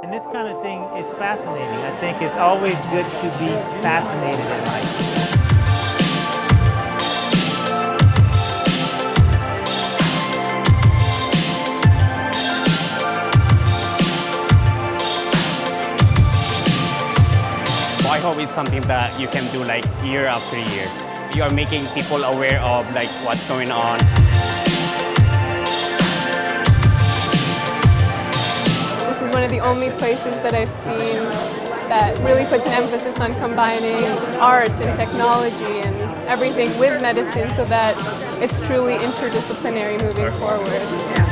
And this kind of thing is fascinating. I think it's always good to be fascinated in life. I hope it's something that you can do like year after year. You are making people aware of like what's going on. This is one of the only places that I've seen that really puts an emphasis on combining art and technology and everything with medicine so that it's truly interdisciplinary moving forward.